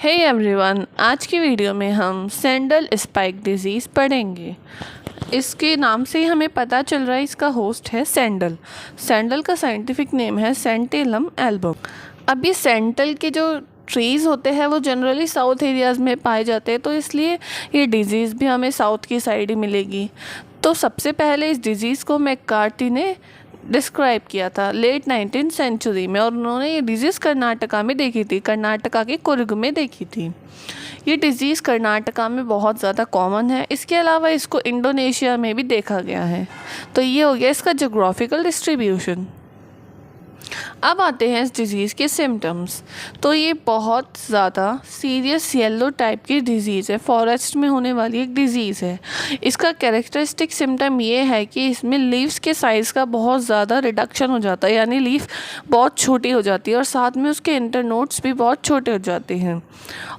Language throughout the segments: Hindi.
हे एवरीवन, आज की वीडियो में हम सैंडल स्पाइक डिजीज़ पढ़ेंगे। इसके नाम से ही हमें पता चल रहा है इसका होस्ट है सैंडल। सैंडल का साइंटिफिक नेम है सेंटेलम एल्बम। अब ये सैंडल के जो ट्रीज़ होते हैं वो जनरली साउथ एरियाज़ में पाए जाते हैं, तो इसलिए ये डिज़ीज़ भी हमें साउथ की साइड ही मिलेगी। तो सबसे पहले इस डिज़ीज़ को मैककार्टी ने डिस्क्राइब किया था लेट 19th सेंचुरी में, और उन्होंने ये डिज़ीज़ कर्नाटका में देखी थी, कर्नाटका के कुर्ग में देखी थी। ये डिज़ीज़ कर्नाटका में बहुत ज़्यादा कॉमन है। इसके अलावा इसको इंडोनेशिया में भी देखा गया है। तो ये हो गया इसका जोग्राफिकल डिस्ट्रीब्यूशन। अब आते हैं इस डिज़ीज़ के सिम्टम्स। तो ये बहुत ज़्यादा सीरियस येलो टाइप की डिज़ीज़ है, फॉरेस्ट में होने वाली एक डिज़ीज़ है। इसका कैरेक्टरिस्टिक सिम्टम ये है कि इसमें लीव्स के साइज़ का बहुत ज़्यादा रिडक्शन हो जाता है, यानी लीफ बहुत छोटी हो जाती है और साथ में उसके इंटरनोड्स भी बहुत छोटे हो जाते हैं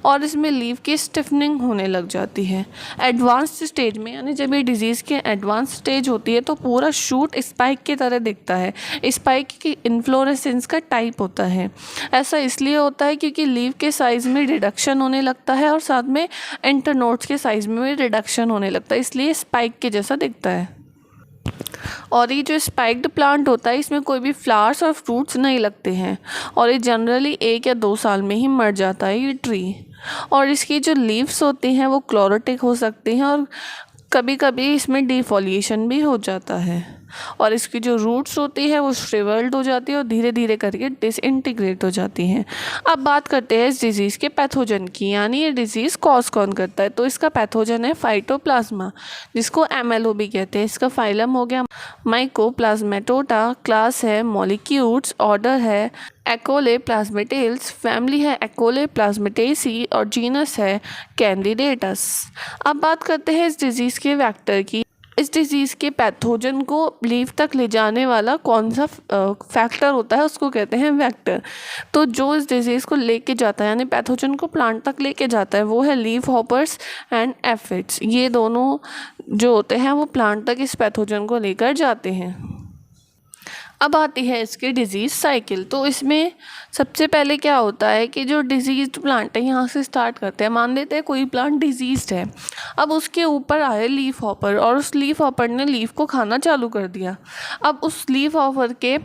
और इसमें लीफ की स्टिफनिंग होने लग जाती है। एडवांस्ड स्टेज में, यानी जब ये डिज़ीज़ की एडवांस स्टेज होती है तो पूरा शूट स्पाइक की तरह दिखता है। स्पाइक की इन्फ्लोरेसेंस का टाइप होता है। ऐसा इसलिए होता है क्योंकि लीफ के साइज़ में रिडक्शन होने लगता है और साथ में इंटरनोड्स के साइज़ में भी रिडक्शन होने लगता है, इसलिए स्पाइक के जैसा दिखता है। और ये जो स्पाइक्ड प्लांट होता है इसमें कोई भी फ्लावर्स और फ्रूट्स नहीं लगते हैं और ये जनरली 1 या 2 साल में ही मर जाता है ये ट्री। और इसकी जो लीव्स होती हैं वो क्लोरोटिक हो सकती हैं और कभी कभी इसमें डिफोलिएशन भी हो जाता है और इसकी जो रूट्स होती है वो श्रिवल्ड हो जाती है और धीरे धीरे करके डिसइंटीग्रेट हो जाती हैं। अब बात करते हैं इस डिज़ीज़ के पैथोजन की, यानी ये डिज़ीज़ कॉज कौन करता है। तो इसका पैथोजन है फाइटोप्लाज्मा, जिसको एमएलओ भी कहते हैं। इसका फाइलम हो गया माइकोप्लाज्मेटोटा, क्लास है मॉलिक्यूल्स, ऑर्डर है एकोले प्लाज्मेटेल्स, फैमिली है एकोले प्लाज्मेटेसी और जीनस है कैंडिडेटस। अब बात करते हैं इस डिज़ीज़ के वेक्टर की। इस डिज़ीज़ के पैथोजन को लीफ तक ले जाने वाला कौन सा फैक्टर होता है उसको कहते हैं वेक्टर। तो जो इस डिज़ीज़ को लेके जाता है, यानी पैथोजन को प्लांट तक लेके जाता है, वो है लीफ हॉपर्स एंड एफिड्स। ये दोनों जो होते हैं वो प्लांट तक इस पैथोजन को लेकर जाते हैं। अब आती है इसकी डिज़ीज़ साइकिल। तो इसमें सबसे पहले क्या होता है कि जो डिज़ीज़ प्लांट है यहाँ से स्टार्ट करते हैं। मान लेते हैं कोई प्लांट डिज़ीज़्ड है, अब उसके ऊपर आए लीफ हॉपर और उस लीफ हॉपर ने लीफ को खाना चालू कर दिया। अब उस लीफ हॉपर के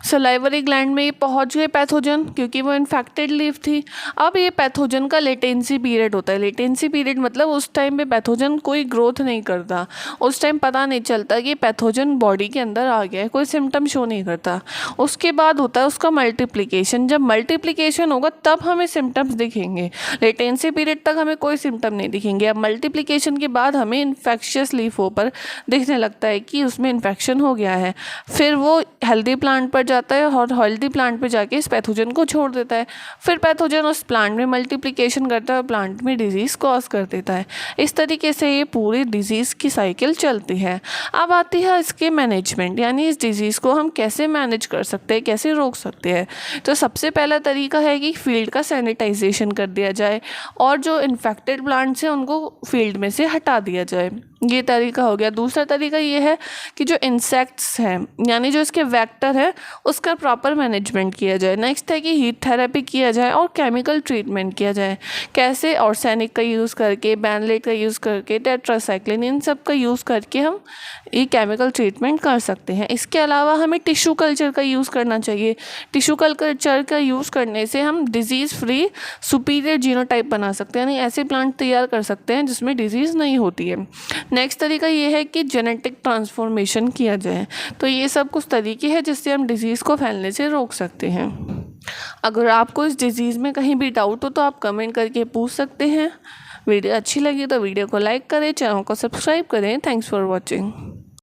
सलाइवरी ग्लैंड में ये पहुंच गए पैथोजन, क्योंकि वो इन्फेक्टेड लीफ थी। अब ये पैथोजन का लेटेंसी पीरियड होता है। लेटेंसी पीरियड मतलब उस टाइम पे पैथोजन कोई ग्रोथ नहीं करता, उस टाइम पता नहीं चलता कि पैथोजन बॉडी के अंदर आ गया है, कोई सिम्टम शो नहीं करता। उसके बाद होता है उसका मल्टीप्लिकेशन। जब मल्टीप्लिकेशन होगा तब हमें सिम्टम्स दिखेंगे, लेटेंसी पीरियड तक हमें कोई सिम्टम नहीं दिखेंगे। अब मल्टीप्लिकेशन के बाद हमें इन्फेक्शियस लीफों पर दिखने लगता है कि उसमें इन्फेक्शन हो गया है। फिर वो हेल्दी प्लांट पर जाता है और हेल्दी प्लांट पे जाके इस पैथोजन को छोड़ देता है। फिर पैथोजन उस प्लांट में मल्टीप्लिकेशन करता है और प्लांट में डिजीज़ कॉज कर देता है। इस तरीके से ये पूरी डिजीज़ की साइकिल चलती है। अब आती है इसके मैनेजमेंट, यानी इस डिजीज़ को हम कैसे मैनेज कर सकते हैं, कैसे रोक सकते हैं। तो सबसे पहला तरीका है कि फील्ड का सैनिटाइजेशन कर दिया जाए और जो इन्फेक्टेड प्लांट्स हैं उनको फील्ड में से हटा दिया जाए। ये तरीका हो गया। दूसरा तरीका ये है कि जो इंसेक्ट्स हैं, यानी जो इसके वेक्टर है, उसका प्रॉपर मैनेजमेंट किया जाए। नेक्स्ट है कि हीट थेरेपी किया जाए और केमिकल ट्रीटमेंट किया जाए। कैसे? ऑर्सेनिक का यूज़ करके, बेनलेट का यूज़ करके, टेट्रासाइक्लिन, इन सब का यूज़ करके हम ये केमिकल ट्रीटमेंट कर सकते हैं। इसके अलावा हमें टिश्यू कल्चर का यूज़ करना चाहिए। टिश्यू कल्चर का यूज़ करने से हम डिज़ीज़ फ्री सुपीरियर जीनोटाइप बना सकते हैं, यानी ऐसे प्लांट तैयार कर सकते हैं जिसमें डिज़ीज़ नहीं होती है। नेक्स्ट तरीका ये है कि जेनेटिक ट्रांसफॉर्मेशन किया जाए। तो ये सब कुछ तरीके हैं जिससे हम डिज़ीज़ को फैलने से रोक सकते हैं। अगर आपको इस डिज़ीज़ में कहीं भी डाउट हो तो आप कमेंट करके पूछ सकते हैं। वीडियो अच्छी लगी तो वीडियो को लाइक करें, चैनल को सब्सक्राइब करें। Thanks for watching.